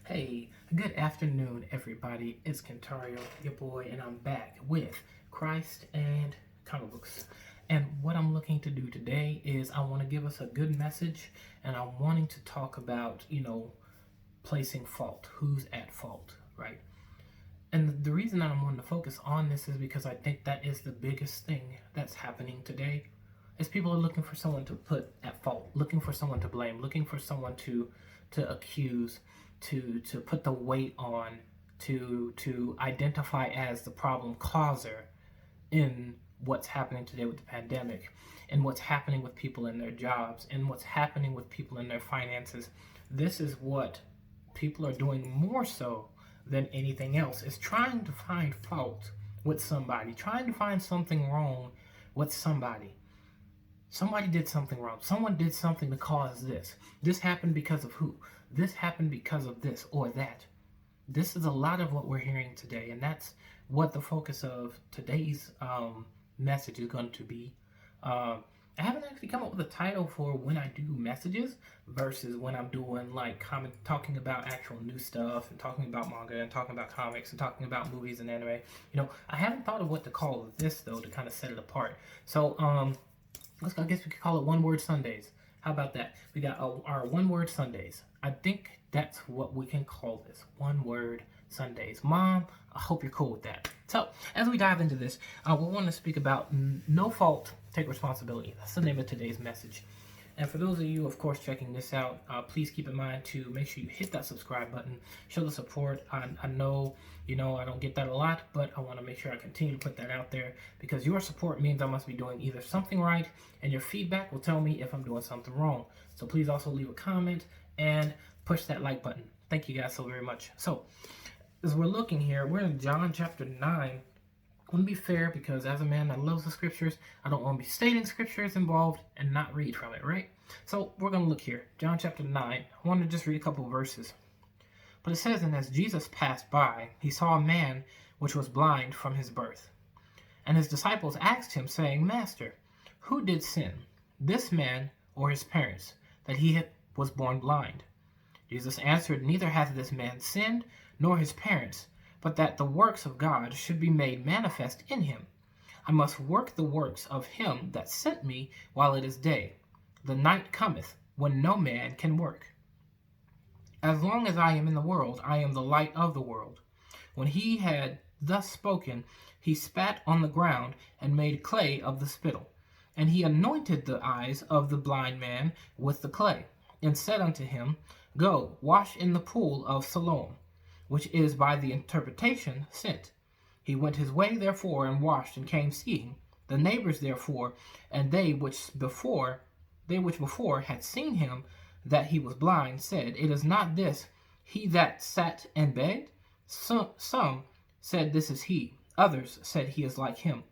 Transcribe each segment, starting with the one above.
Hey, good afternoon, everybody. It's Kentario, your boy, and I'm back with Christ and comic books. And what I'm looking to do today is I want to give us a good message, and I'm wanting to talk about, placing fault. Who's at fault, right? And the reason that I'm wanting to focus on this is because I think that is the biggest thing that's happening today. Is people are looking for someone to put at fault, looking for someone to blame, looking for someone to accuse, to put the weight on, to identify as the problem causer in what's happening today with the pandemic, and what's happening with people in their jobs, and what's happening with people in their finances. This is what people are doing more so than anything else, is trying to find fault with somebody, trying to find something wrong with somebody. Somebody did something wrong. Someone did something to cause this. This happened because of who? This happened because of this or that. This is a lot of what we're hearing today, and that's what the focus of today's message is going to be. I haven't actually come up with a title for when I do messages versus when I'm doing like talking about actual new stuff and talking about manga and talking about comics and talking about movies and anime. I haven't thought of what to call this though to kind of set it apart. So I guess we could call it One Word Sundays. How about that? We got our One Word Sundays. I think that's what we can call this. One Word Sundays. Mom, I hope you're cool with that. So, as we dive into this, we want to speak about no fault, take responsibility. That's the name of today's message. And for those of you, of course, checking this out, please keep in mind to make sure you hit that subscribe button, show the support. I know, I don't get that a lot, but I want to make sure I continue to put that out there because your support means I must be doing either something right, and your feedback will tell me if I'm doing something wrong. So please also leave a comment and push that like button. Thank you guys so very much. So, as we're looking here, we're in John chapter 9. I want to be fair because as a man that loves the scriptures, I don't want to be stating scriptures involved and not read from it, right? So we're going to look here. John chapter 9. I want to just read a couple of verses. But it says, "And as Jesus passed by, he saw a man which was blind from his birth. And his disciples asked him, saying, Master, who did sin, this man or his parents, that he was born blind? Jesus answered, Neither hath this man sinned, nor his parents, but that the works of God should be made manifest in him. I must work the works of him that sent me while it is day. The night cometh, when no man can work. As long as I am in the world, I am the light of the world. When he had thus spoken, he spat on the ground, and made clay of the spittle. And he anointed the eyes of the blind man with the clay, and said unto him, Go, wash in the pool of Siloam, which is by the interpretation sent. He went his way therefore, and washed, and came seeing. The neighbors therefore, and they which before had seen him that he was blind, said, It is not this he that sat and begged? Some said, This is he. Others said, He is like him.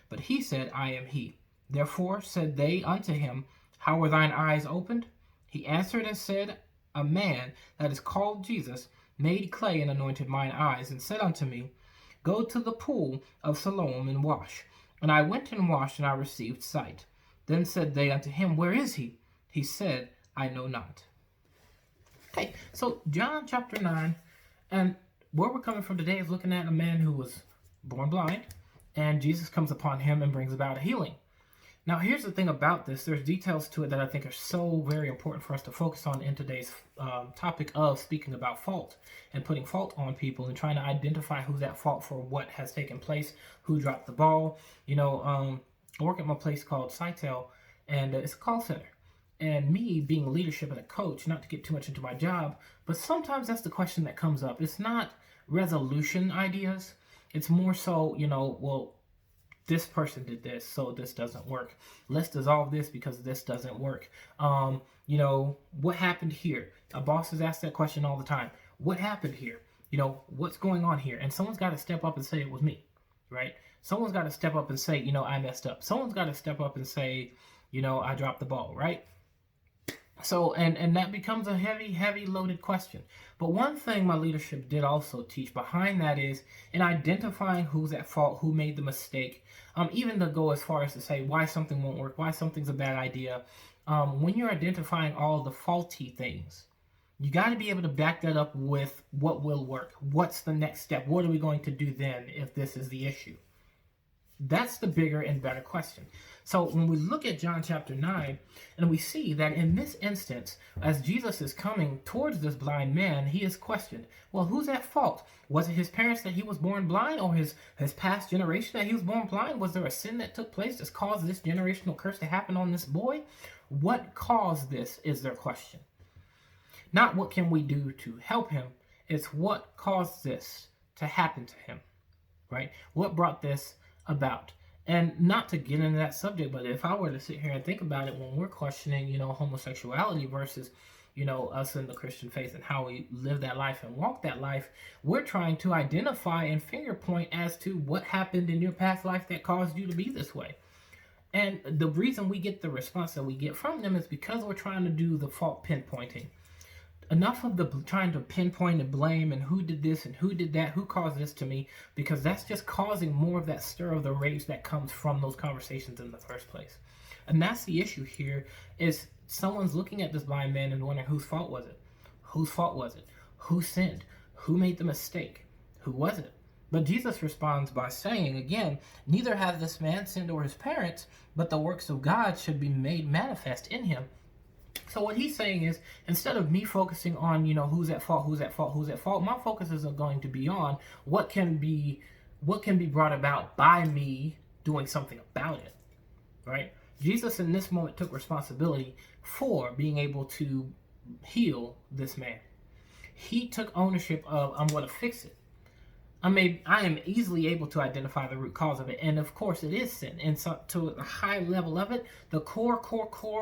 But he said, I am he. Therefore said they unto him, How were thine eyes opened? He answered and said, A man that is called Jesus made clay and anointed mine eyes, and said unto me, Go to the pool of Siloam and wash. And I went and washed, and I received sight. Then said they unto him, Where is he? He said, I know not." Okay, so John chapter 9, and where we're coming from today is looking at a man who was born blind, and Jesus comes upon him and brings about a healing. Now, here's the thing about this. There's details to it that I think are so very important for us to focus on in today's topic of speaking about fault and putting fault on people and trying to identify who's at fault for what has taken place, who dropped the ball. I work at my place called Sitel, and it's a call center. And me being leadership and a coach, not to get too much into my job, but sometimes that's the question that comes up. It's not resolution ideas. It's more so, well, this person did this, so this doesn't work. Let's dissolve this because this doesn't work. What happened here? Bosses ask that question all the time. What happened here? What's going on here? And someone's got to step up and say it was me, right? Someone's got to step up and say, I messed up. Someone's got to step up and say, I dropped the ball, right? So, and that becomes a heavy loaded question. But one thing my leadership did also teach behind that is in identifying who's at fault, who made the mistake, even to go as far as to say why something won't work, why something's a bad idea. When you're identifying all the faulty things, You got to be able to back that up with what will work. What's the next step? What are we going to do then if this is the issue? That's the bigger and better question. So when we look at John chapter 9, and we see that in this instance, as Jesus is coming towards this blind man, he is questioned. Well, who's at fault? Was it his parents that he was born blind, or his past generation that he was born blind? Was there a sin that took place that's caused this generational curse to happen on this boy? What caused this is their question. Not what can we do to help him, it's what caused this to happen to him, right? What brought this about? And not to get into that subject, but if I were to sit here and think about it, when we're questioning, homosexuality versus, us in the Christian faith and how we live that life and walk that life, we're trying to identify and finger point as to what happened in your past life that caused you to be this way. And the reason we get the response that we get from them is because we're trying to do the fault pinpointing. Enough of the trying to pinpoint and blame and who did this and who did that, who caused this to me, because that's just causing more of that stir of the rage that comes from those conversations in the first place. And that's the issue here, is someone's looking at this blind man and wondering whose fault was it? Whose fault was it? Who sinned? Who made the mistake? Who was it? But Jesus responds by saying, again, neither has this man sinned or his parents, but the works of God should be made manifest in him. So what he's saying is, instead of me focusing on, who's at fault, my focus is going to be on what can be brought about by me doing something about it, right? Jesus in this moment took responsibility for being able to heal this man. He took ownership of, I'm going to fix it. I am easily able to identify the root cause of it, and of course it is sin. And so to the high level of it, the core,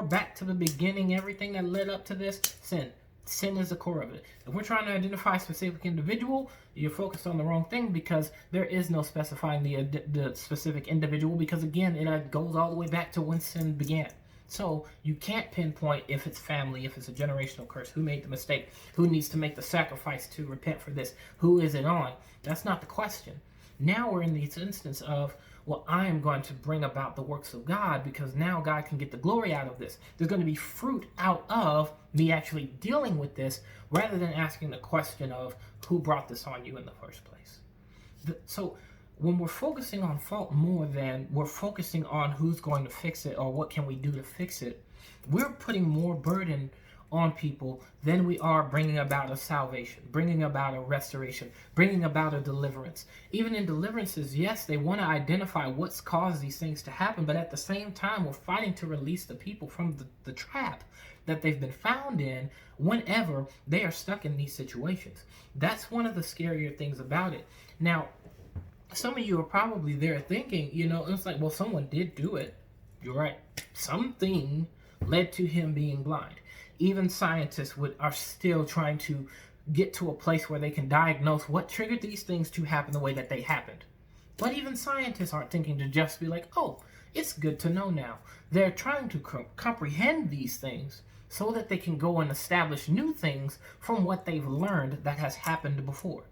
back to the beginning, everything that led up to this, sin. Sin is the core of it. If we're trying to identify a specific individual, you're focused on the wrong thing, because there is no specifying the specific individual, because again, it goes all the way back to when sin began. So you can't pinpoint if it's family, if it's a generational curse, who made the mistake, who needs to make the sacrifice to repent for this, who is it on? That's not the question. Now we're in this instance of, well, I am going to bring about the works of God, because now God can get the glory out of this. There's going to be fruit out of me actually dealing with this, rather than asking the question of who brought this on you in the first place. So when we're focusing on fault more than we're focusing on who's going to fix it or what can we do to fix it, we're putting more burden on people than we are bringing about a salvation, bringing about a restoration, bringing about a deliverance. Even in deliverances, yes, they want to identify what's caused these things to happen, but at the same time, we're fighting to release the people from the trap that they've been found in whenever they are stuck in these situations. That's one of the scarier things about it. Now, some of you are probably there thinking, it's like, well, someone did do it. You're right. Something led to him being blind. Even scientists are still trying to get to a place where they can diagnose what triggered these things to happen the way that they happened. But even scientists aren't thinking to just be like, oh, it's good to know now. They're trying to comprehend these things so that they can go and establish new things from what they've learned that has happened before.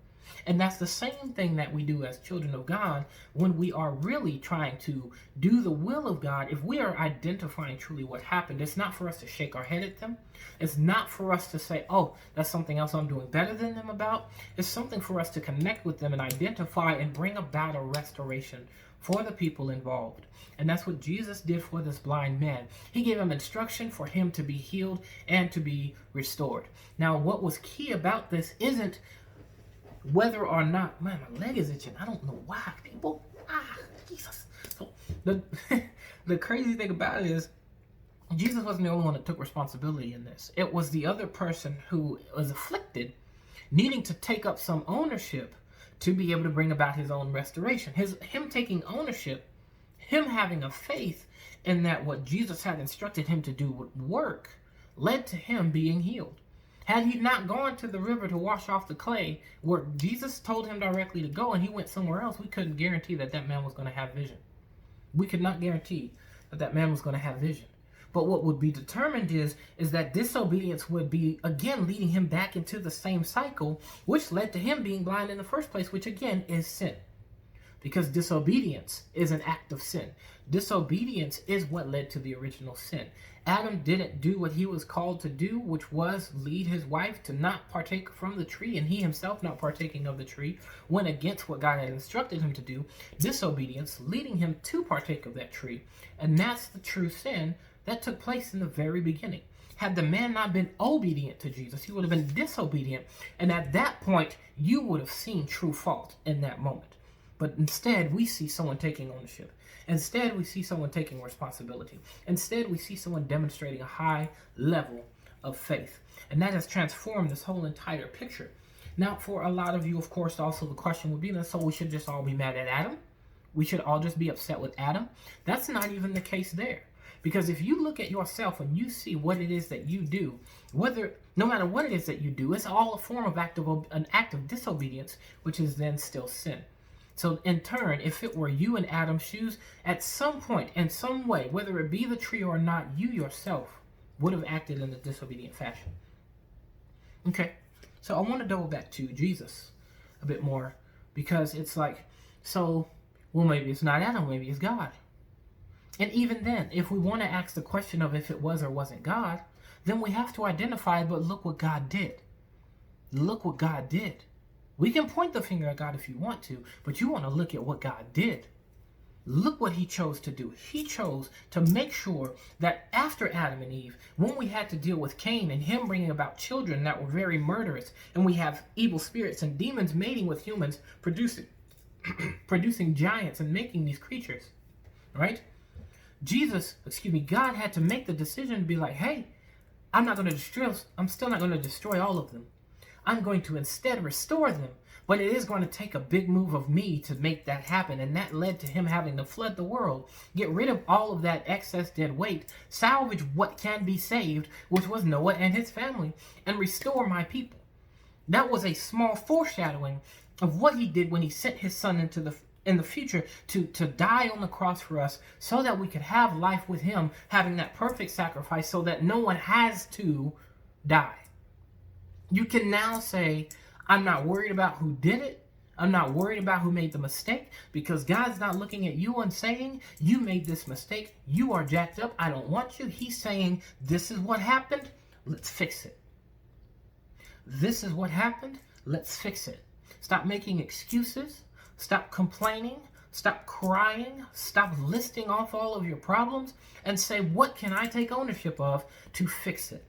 And that's the same thing that we do as children of God when we are really trying to do the will of God. If we are identifying truly what happened, it's not for us to shake our head at them. It's not for us to say, oh, that's something else I'm doing better than them about. It's something for us to connect with them and identify and bring about a restoration for the people involved. And that's what Jesus did for this blind man. He gave him instruction for him to be healed and to be restored. Now, what was key about this isn't whether or not, man, my leg is itching. I don't know why, people. Jesus. So the crazy thing about it is, Jesus wasn't the only one that took responsibility in this. It was the other person who was afflicted, needing to take up some ownership to be able to bring about his own restoration. Him taking ownership, him having a faith in that what Jesus had instructed him to do would work, led to him being healed. Had he not gone to the river to wash off the clay, where Jesus told him directly to go, and he went somewhere else, we couldn't guarantee that man was going to have vision. We could not guarantee that man was going to have vision. But what would be determined is that disobedience would be, again, leading him back into the same cycle, which led to him being blind in the first place, which again is sin. because disobedience is an act of sin. Disobedience is what led to the original sin. Adam didn't do what he was called to do, which was lead his wife to not partake from the tree, and he himself not partaking of the tree went against what God had instructed him to do. Disobedience leading him to partake of that tree, and that's the true sin that took place in the very beginning. Had the man not been obedient to Jesus, he would have been disobedient, and at that point you would have seen true fault in that moment. But instead, we see someone taking ownership. Instead, we see someone taking responsibility. Instead, we see someone demonstrating a high level of faith. And that has transformed this whole entire picture. Now, for a lot of you, of course, also the question would be, so we should just all be mad at Adam? We should all just be upset with Adam? That's not even the case there. Because if you look at yourself and you see what it is that you do, no matter what it is that you do, it's all a form of an act of disobedience, which is then still sin. So in turn, if it were you in Adam's shoes, at some point, in some way, whether it be the tree or not, you yourself would have acted in a disobedient fashion. Okay, so I want to double back to Jesus a bit more, because it's like, maybe it's not Adam, maybe it's God. And even then, if we want to ask the question of if it was or wasn't God, then we have to identify, but look what God did. Look what God did. We can point the finger at God if you want to, but you want to look at what God did. Look what he chose to do. He chose to make sure that after Adam and Eve, when we had to deal with Cain and him bringing about children that were very murderous, and we have evil spirits and demons mating with humans, producing giants and making these creatures, right? God had to make the decision to be like, hey, I'm still not going to destroy all of them. I'm going to instead restore them, but it is going to take a big move of me to make that happen, and that led to him having to flood the world, get rid of all of that excess dead weight, salvage what can be saved, which was Noah and his family, and restore my people. That was a small foreshadowing of what he did when he sent his son in the future to die on the cross for us, so that we could have life with him, having that perfect sacrifice so that no one has to die. You can now say, I'm not worried about who did it. I'm not worried about who made the mistake, because God's not looking at you and saying, you made this mistake. You are jacked up. I don't want you. He's saying, this is what happened. Let's fix it. This is what happened. Let's fix it. Stop making excuses. Stop complaining. Stop crying. Stop listing off all of your problems and say, what can I take ownership of to fix it?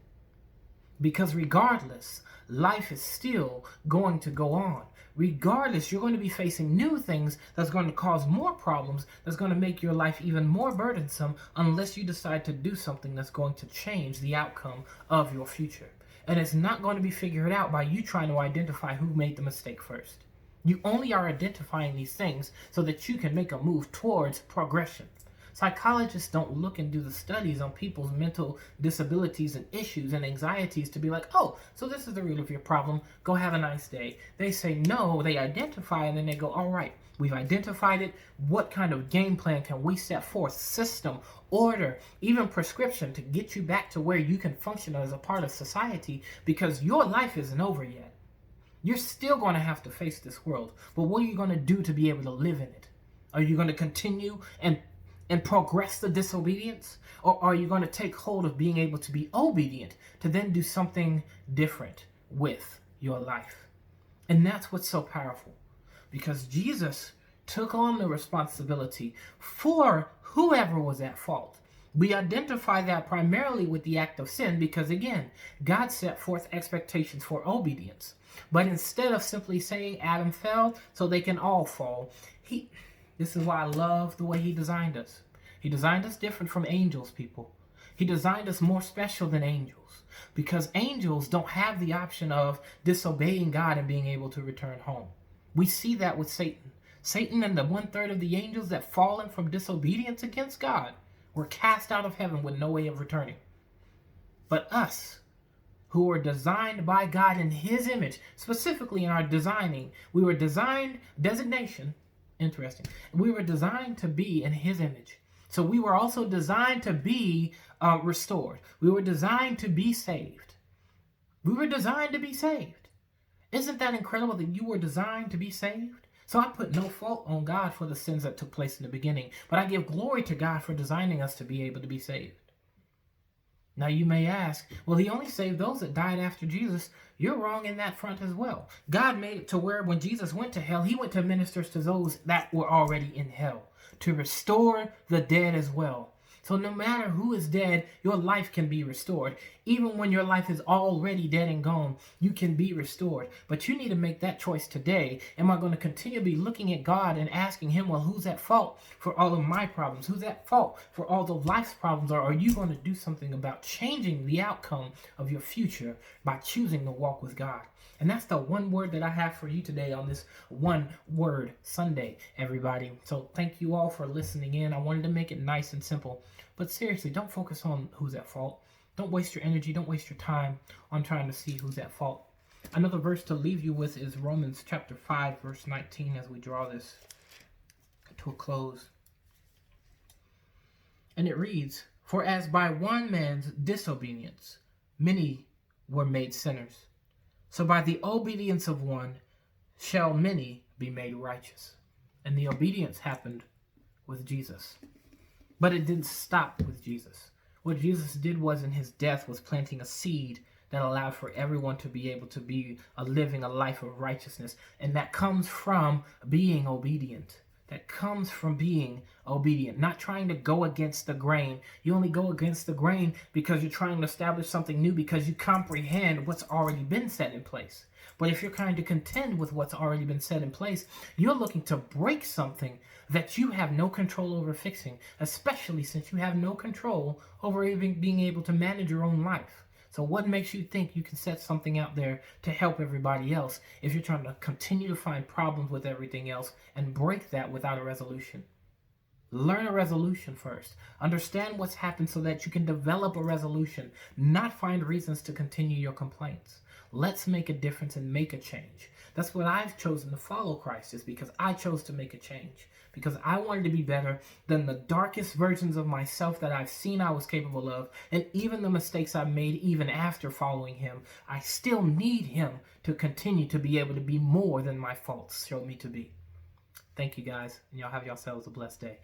Because regardless, life is still going to go on. Regardless, you're going to be facing new things that's going to cause more problems, that's going to make your life even more burdensome, unless you decide to do something that's going to change the outcome of your future. And it's not going to be figured out by you trying to identify who made the mistake first. You only are identifying these things so that you can make a move towards progression. Psychologists don't look and do the studies on people's mental disabilities and issues and anxieties to be like, oh, so this is the root of your problem. Go have a nice day. They say no, they identify, and then they go, all right, we've identified it. What kind of game plan can we set forth? System, order, even prescription to get you back to where you can function as a part of society, because your life isn't over yet. You're still going to have to face this world. But what are you going to do to be able to live in it? Are you going to continue and progress the disobedience? Or are you going to take hold of being able to be obedient to then do something different with your life? And that's what's so powerful, because Jesus took on the responsibility for whoever was at fault. We identify that primarily with the act of sin because, again, God set forth expectations for obedience. But instead of simply saying Adam fell so they can all fall, this is why I love the way he designed us. He designed us different from angels, people. He designed us more special than angels, because angels don't have the option of disobeying God and being able to return home. We see that with Satan. Satan and the 1/3 of the angels that fallen from disobedience against God were cast out of heaven with no way of returning. But us, who were designed by God in his image, specifically in our designing, we were designed, designation, interesting, we were designed to be in his image. So we were also designed to be restored. We were designed to be saved. We were designed to be saved. Isn't that incredible that you were designed to be saved? So I put no fault on God for the sins that took place in the beginning, but I give glory to God for designing us to be able to be saved. Now you may ask, well, he only saved those that died after Jesus. You're wrong in that front as well. God made it to where when Jesus went to hell, he went to minister to those that were already in hell, to restore the dead as well. So no matter who is dead, your life can be restored. Even when your life is already dead and gone, you can be restored. But you need to make that choice today. Am I going to continue to be looking at God and asking him, well, who's at fault for all of my problems? Who's at fault for all of life's problems? Or are you going to do something about changing the outcome of your future by choosing to walk with God? And that's the one word that I have for you today on this One Word Sunday, everybody. So thank you all for listening in. I wanted to make it nice and simple. But seriously, don't focus on who's at fault. Don't waste your energy. Don't waste your time on trying to see who's at fault. Another verse to leave you with is Romans chapter 5, verse 19, as we draw this to a close. And it reads, "For as by one man's disobedience many were made sinners, so by the obedience of one shall many be made righteous." And the obedience happened with Jesus. But it didn't stop with Jesus. What Jesus did was, in his death, was planting a seed that allowed for everyone to be able to be living a life of righteousness. And that comes from being obedient. That comes from being obedient, not trying to go against the grain. You only go against the grain because you're trying to establish something new, because you comprehend what's already been set in place. But if you're trying to contend with what's already been set in place, you're looking to break something that you have no control over fixing, especially since you have no control over even being able to manage your own life. So what makes you think you can set something out there to help everybody else if you're trying to continue to find problems with everything else and break that without a resolution? Learn a resolution first. Understand what's happened so that you can develop a resolution, not find reasons to continue your complaints. Let's make a difference and make a change. That's what I've chosen to follow Christ, is because I chose to make a change. Because I wanted to be better than the darkest versions of myself that I've seen I was capable of. And even the mistakes I made even after following him, I still need him to continue to be able to be more than my faults showed me to be. Thank you guys, and y'all have yourselves a blessed day.